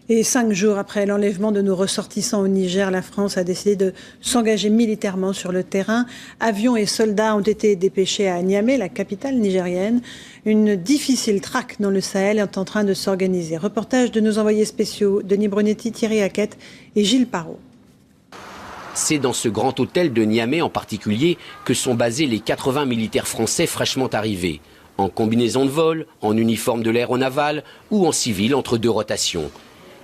Et 5 jours après l'enlèvement de nos ressortissants au Niger, la France a décidé de s'engager militairement sur le terrain. Avions et soldats ont été dépêchés à Niamey, la capitale nigérienne. Une difficile traque dans le Sahel est en train de s'organiser. Reportage de nos envoyés spéciaux, Denis Brunetti, Thierry Hackett et Gilles Parot. C'est dans ce grand hôtel de Niamey en particulier que sont basés les 80 militaires français fraîchement arrivés. En combinaison de vol, en uniforme de l'aéronaval ou en civil entre 2 rotations.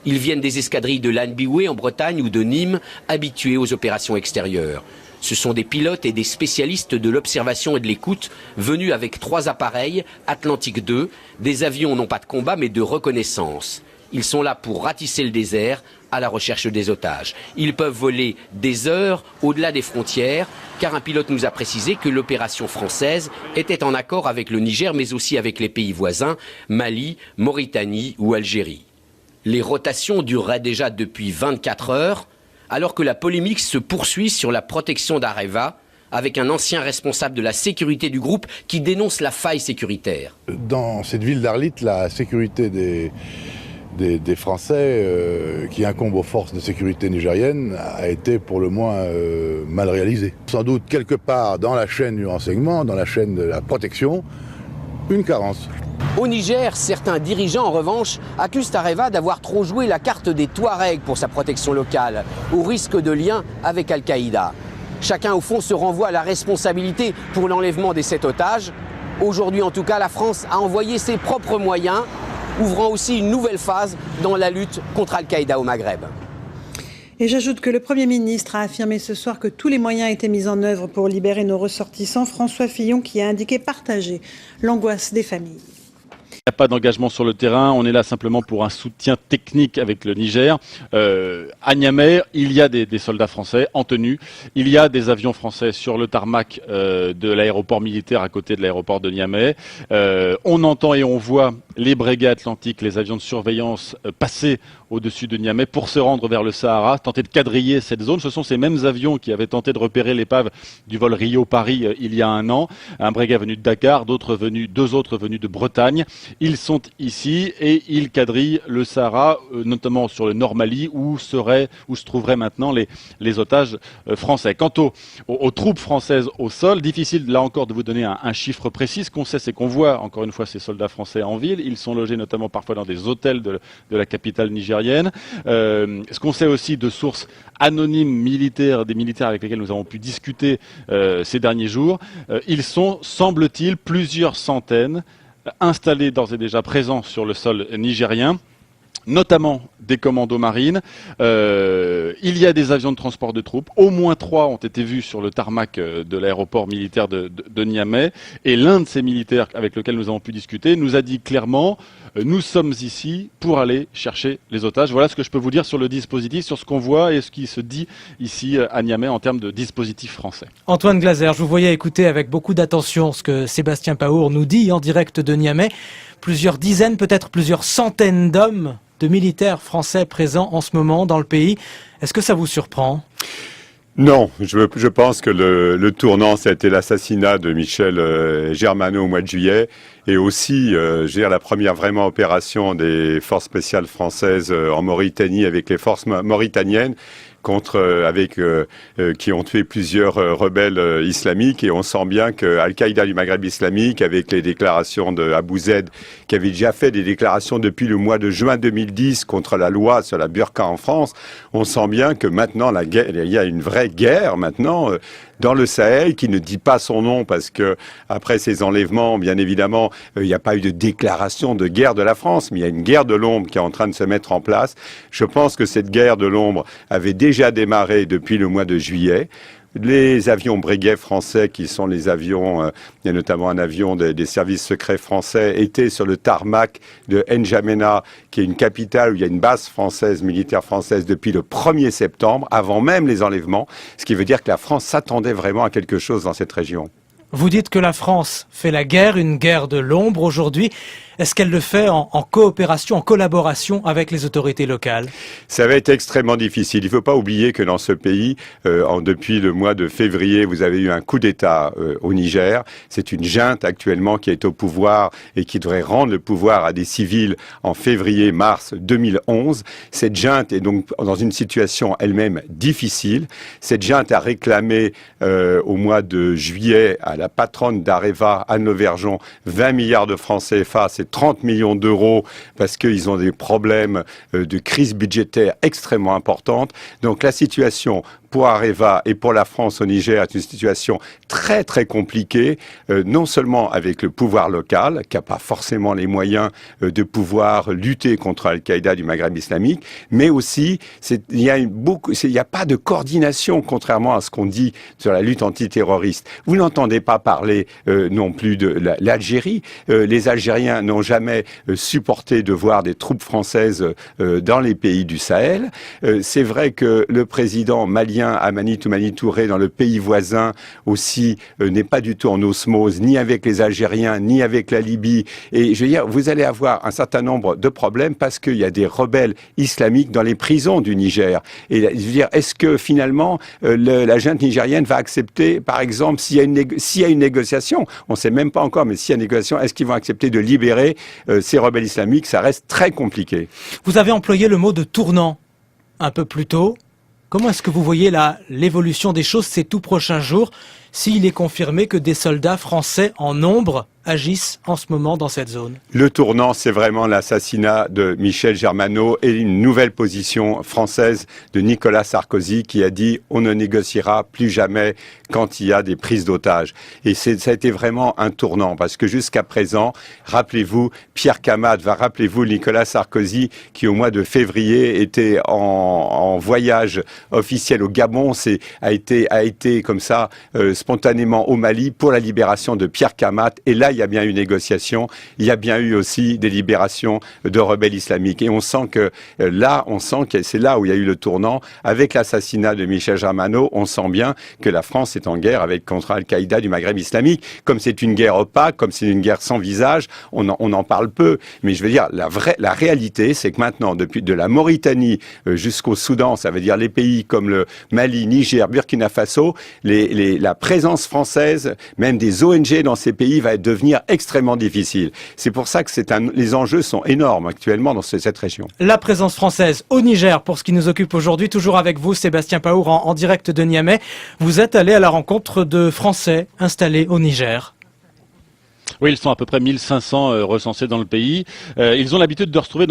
Ils viennent des escadrilles de l'Anne-Bioué en Bretagne ou de Nîmes, habitués aux opérations extérieures. Ce sont des pilotes et des spécialistes de l'observation et de l'écoute, venus avec 3 appareils, Atlantique 2, des avions non pas de combat mais de reconnaissance. Ils sont là pour ratisser le désert à la recherche des otages. Ils peuvent voler des heures au-delà des frontières, car un pilote nous a précisé que l'opération française était en accord avec le Niger, mais aussi avec les pays voisins, Mali, Mauritanie ou Algérie. Les rotations dureraient déjà depuis 24 heures, alors que la polémique se poursuit sur la protection d'Areva, avec un ancien responsable de la sécurité du groupe qui dénonce la faille sécuritaire. Dans cette ville d'Arlit, la sécurité des Français qui incombe aux forces de sécurité nigériennes a été pour le moins mal réalisée. Sans doute quelque part dans la chaîne du renseignement, dans la chaîne de la protection, une carence. Au Niger, certains dirigeants, en revanche, accusent Areva d'avoir trop joué la carte des Touaregs pour sa protection locale, au risque de lien avec Al-Qaïda. Chacun, au fond, se renvoie à la responsabilité pour l'enlèvement des 7 otages. Aujourd'hui, en tout cas, la France a envoyé ses propres moyens, ouvrant aussi une nouvelle phase dans la lutte contre Al-Qaïda au Maghreb. Et j'ajoute que le Premier ministre a affirmé ce soir que tous les moyens étaient mis en œuvre pour libérer nos ressortissants. François Fillon qui a indiqué partager l'angoisse des familles. Il n'y a pas d'engagement sur le terrain, on est là simplement pour un soutien technique avec le Niger. À Niamey, il y a des soldats français en tenue, il y a des avions français sur le tarmac de l'aéroport militaire à côté de l'aéroport de Niamey. On entend et on voit les brigades atlantiques, les avions de surveillance passer au-dessus de Niamey pour se rendre vers le Sahara, tenter de quadriller cette zone. Ce sont ces mêmes avions qui avaient tenté de repérer l'épave du vol Rio-Paris il y a un an. Un brigade venu de Dakar, deux autres venus de Bretagne. Ils sont ici et ils quadrillent le Sahara, notamment sur le Nord Mali, où se trouveraient maintenant les otages français. Quant aux troupes françaises au sol, difficile là encore de vous donner un chiffre précis. Ce qu'on sait, c'est qu'on voit encore une fois ces soldats français en ville. Ils sont logés notamment parfois dans des hôtels de la capitale nigérienne. Ce qu'on sait aussi de sources anonymes militaires, des militaires avec lesquels nous avons pu discuter ces derniers jours, ils sont, semble-t-il, plusieurs centaines installés d'ores et déjà présents sur le sol nigérien, notamment des commandos marines. Il y a des avions de transport de troupes. Au moins 3 ont été vus sur le tarmac de l'aéroport militaire de Niamey. Et l'un de ces militaires avec lequel nous avons pu discuter nous a dit clairement nous sommes ici pour aller chercher les otages. Voilà ce que je peux vous dire sur le dispositif, sur ce qu'on voit et ce qui se dit ici à Niamey en termes de dispositif français. Antoine Glaser, je vous voyais écouter avec beaucoup d'attention ce que Sébastien Paour nous dit en direct de Niamey. Plusieurs dizaines, peut-être plusieurs centaines d'hommes, de militaires français présents en ce moment dans le pays. Est-ce que ça vous surprend ? Non, je pense que le tournant, ça a été l'assassinat de Michel Germano au mois de juillet et aussi, la première vraiment opération des forces spéciales françaises en Mauritanie avec les forces mauritaniennes qui ont tué plusieurs rebelles islamiques, et on sent bien que Al-Qaïda du Maghreb islamique, avec les déclarations de Abu Zaid, qui avait déjà fait des déclarations depuis le mois de juin 2010 contre la loi sur la burqa en France, on sent bien que maintenant il y a une vraie guerre maintenant dans le Sahel, qui ne dit pas son nom parce que après ces enlèvements, bien évidemment, il n'y a pas eu de déclaration de guerre de la France, mais il y a une guerre de l'ombre qui est en train de se mettre en place. Je pense que cette guerre de l'ombre avait déjà démarré depuis le mois de juillet. Les avions Breguet français, qui sont les avions, il y a notamment un avion des services secrets français, étaient sur le tarmac de N'Djamena, qui est une capitale où il y a une base française, militaire française, depuis le 1er septembre, avant même les enlèvements, ce qui veut dire que la France s'attendait vraiment à quelque chose dans cette région. Vous dites que la France fait la guerre, une guerre de l'ombre aujourd'hui. Est-ce qu'elle le fait en coopération, en collaboration avec les autorités locales? Ça va être extrêmement difficile. Il ne faut pas oublier que dans ce pays, depuis le mois de février, vous avez eu un coup d'État au Niger. C'est une junte actuellement qui est au pouvoir et qui devrait rendre le pouvoir à des civils en février-mars 2011. Cette junte est donc dans une situation elle-même difficile. Cette junte a réclamé au mois de juillet à la patronne d'Areva, Anne Lauvergeon, 20 milliards de francs CFA. C'est 30 millions d'euros parce qu'ils ont des problèmes de crise budgétaire extrêmement importante. Donc la situation pour Areva et pour la France au Niger est une situation très très compliquée, non seulement avec le pouvoir local, qui n'a pas forcément les moyens de pouvoir lutter contre Al-Qaïda du Maghreb islamique, mais aussi il n'y a pas de coordination, contrairement à ce qu'on dit sur la lutte antiterroriste. Vous n'entendez pas parler non plus de l'Algérie. Les Algériens n'ont jamais supporté de voir des troupes françaises dans les pays du Sahel. C'est vrai que le président malien Amani Toumani Touré, dans le pays voisin aussi, n'est pas du tout en osmose, ni avec les Algériens, ni avec la Libye. Et je veux dire, vous allez avoir un certain nombre de problèmes parce qu'il y a des rebelles islamiques dans les prisons du Niger. Et je veux dire, est-ce que finalement, la junte nigérienne va accepter, par exemple, s'il y a une négociation, on ne sait même pas encore, mais s'il y a une négociation, est-ce qu'ils vont accepter de libérer ces rebelles islamiques? Ça reste très compliqué. Vous avez employé le mot de tournant un peu plus tôt. Comment est-ce que vous voyez l'évolution des choses ces tout prochains jours, s'il est confirmé que des soldats français en nombre agissent en ce moment dans cette zone? Le tournant, c'est vraiment l'assassinat de Michel Germano et une nouvelle position française de Nicolas Sarkozy qui a dit « on ne négociera plus jamais quand il y a des prises d'otages ». Et ça a été vraiment un tournant parce que jusqu'à présent, rappelez-vous, Pierre Camade, rappelez-vous Nicolas Sarkozy qui au mois de février était en voyage officiel au Gabon, a été comme ça spontanément au Mali pour la libération de Pierre Camade. Et là, il y a bien eu négociation, il y a bien eu aussi des libérations de rebelles islamiques. Et on sent que c'est là où il y a eu le tournant. Avec l'assassinat de Michel Germano, on sent bien que la France est en guerre contre Al-Qaïda du Maghreb islamique. Comme c'est une guerre opaque, comme c'est une guerre sans visage, on en parle peu. Mais je veux dire, la réalité, c'est que maintenant, depuis de la Mauritanie jusqu'au Soudan, ça veut dire les pays comme le Mali, Niger, Burkina Faso, la présence française, même des ONG dans ces pays, va devenir extrêmement difficile. C'est pour ça que les enjeux sont énormes actuellement dans cette région. La présence française au Niger, pour ce qui nous occupe aujourd'hui, toujours avec vous, Sébastien Paour, en direct de Niamey. Vous êtes allé à la rencontre de Français installés au Niger. Oui, ils sont à peu près 1500 recensés dans le pays. Ils ont l'habitude de se retrouver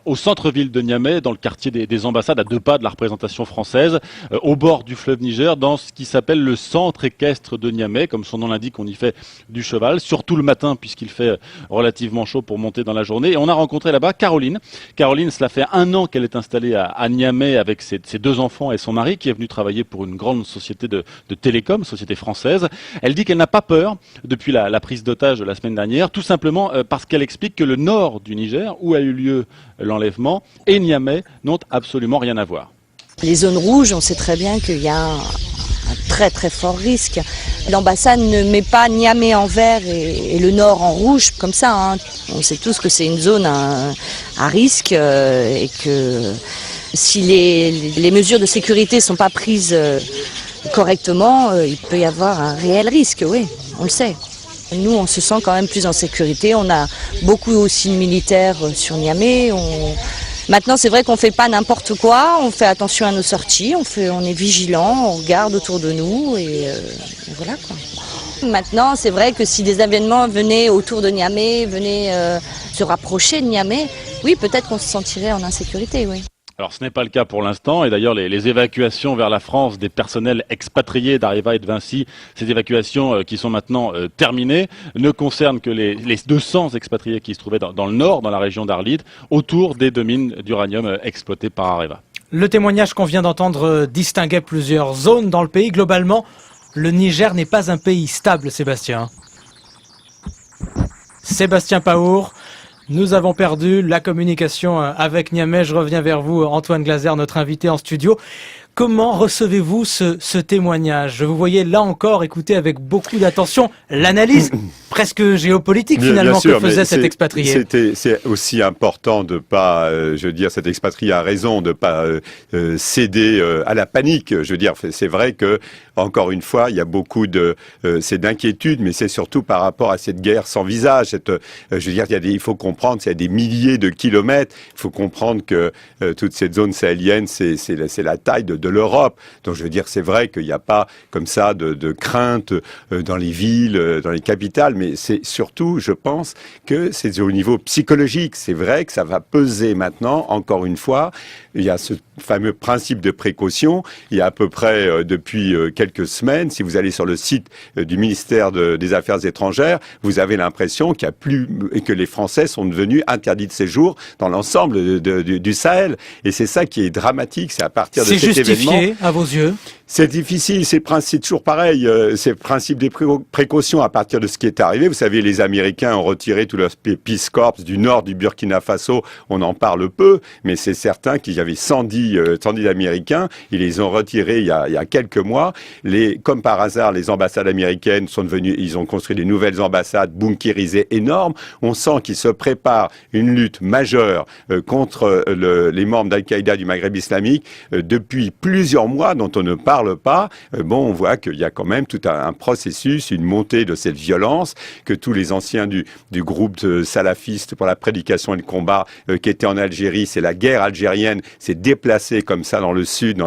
au centre-ville de Niamey, dans le quartier des ambassades, à 2 pas de la représentation française, au bord du fleuve Niger, dans ce qui s'appelle le centre équestre de Niamey. Comme son nom l'indique, on y fait du cheval, surtout le matin, puisqu'il fait relativement chaud pour monter dans la journée. Et on a rencontré là-bas Caroline. Caroline, cela fait 1 an qu'elle est installée à Niamey avec ses 2 enfants et son mari, qui est venu travailler pour une grande société de télécom, société française. Elle dit qu'elle n'a pas peur depuis la prise d'otage la semaine dernière, tout simplement parce qu'elle explique que le nord du Niger, où a eu lieu l'enlèvement, et Niamey n'ont absolument rien à voir. Les zones rouges, on sait très bien qu'il y a un très très fort risque. L'ambassade ne met pas Niamey en vert et le nord en rouge comme ça. Hein. On sait tous que c'est une zone à risque et que si les mesures de sécurité ne sont pas prises correctement, il peut y avoir un réel risque, oui, on le sait. Nous, on se sent quand même plus en sécurité. On a beaucoup aussi de militaires sur Niamey. Maintenant, c'est vrai qu'on ne fait pas n'importe quoi. On fait attention à nos sorties. On est vigilant. On regarde autour de nous. Et voilà quoi. Maintenant, c'est vrai que si des événements venaient autour de Niamey, venaient se rapprocher de Niamey, oui, peut-être qu'on se sentirait en insécurité, oui. Alors ce n'est pas le cas pour l'instant et d'ailleurs les évacuations vers la France des personnels expatriés d'Areva et de Vinci, ces évacuations qui sont maintenant terminées, ne concernent que les 200 expatriés qui se trouvaient dans le nord, dans la région d'Arlit, autour des 2 mines d'uranium exploitées par Areva. Le témoignage qu'on vient d'entendre distinguait plusieurs zones dans le pays. Globalement, le Niger n'est pas un pays stable, Sébastien. Sébastien Paour. Nous avons perdu la communication avec Niamey. Je reviens vers vous, Antoine Glaser, notre invité en studio. Comment recevez-vous ce témoignage? Je vous voyais là encore écouter avec beaucoup d'attention l'analyse presque géopolitique finalement que faisait cet expatrié. C'est aussi important de pas, je veux dire, cet expatrié a raison de pas céder à la panique. Je veux dire, c'est vrai que encore une fois, il y a beaucoup c'est d'inquiétude, mais c'est surtout par rapport à cette guerre sans visage. Je veux dire, il faut comprendre, il y a des milliers de kilomètres. Il faut comprendre que toute cette zone sahélienne, c'est la taille de l'Europe. Donc je veux dire, c'est vrai qu'il n'y a pas comme ça de crainte dans les villes, dans les capitales, mais c'est surtout, je pense, que c'est au niveau psychologique. C'est vrai que ça va peser maintenant, encore une fois. Il y a ce fameux principe de précaution. Il y a à peu près depuis quelques semaines, si vous allez sur le site du ministère des Affaires étrangères, vous avez l'impression qu'il y a plus que les Français sont devenus interdits de séjour dans l'ensemble du Sahel. Et c'est ça qui est dramatique. C'est à partir de cet événement. C'est justifié à vos yeux? C'est difficile, c'est toujours pareil, c'est le principe des précautions à partir de ce qui est arrivé. Vous savez, les Américains ont retiré tout leur Peace Corps du nord du Burkina Faso, on en parle peu, mais c'est certain qu'il y avait 110 Américains, ils les ont retirés il y a quelques mois. Comme par hasard, les ambassades américaines ils ont construit des nouvelles ambassades bunkérisées énormes. On sent qu'il se prépare une lutte majeure contre les membres d'Al-Qaïda du Maghreb islamique depuis plusieurs mois, dont on ne parle pas. On voit qu'il y a quand même tout un processus, une montée de cette violence, que tous les anciens du groupe salafiste pour la prédication et le combat qui était en Algérie, c'est la guerre algérienne, s'est déplacée comme ça dans le sud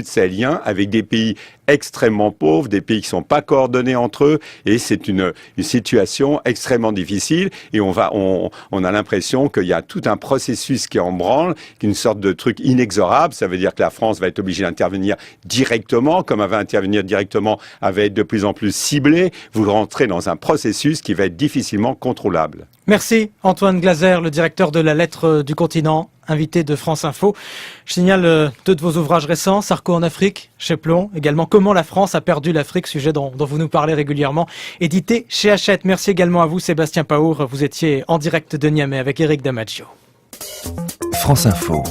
sahélien, avec des pays extrêmement pauvres, des pays qui sont pas coordonnés entre eux, et c'est une situation extrêmement difficile, et on a l'impression qu'il y a tout un processus qui est en branle, une sorte de truc inexorable. Ça veut dire que la France va être obligée d'intervenir directement, comme elle va intervenir directement, elle va être de plus en plus ciblée. Vous rentrez dans un processus qui va être difficilement contrôlable. Merci Antoine Glaser, le directeur de la Lettre du Continent, invité de France Info. Je signale deux de vos ouvrages récents, Sarko en Afrique, chez Plon, également Comment la France a perdu l'Afrique, sujet dont vous nous parlez régulièrement, édité chez Hachette. Merci également à vous Sébastien Paour, vous étiez en direct de Niamey avec Éric Damasio. France Info.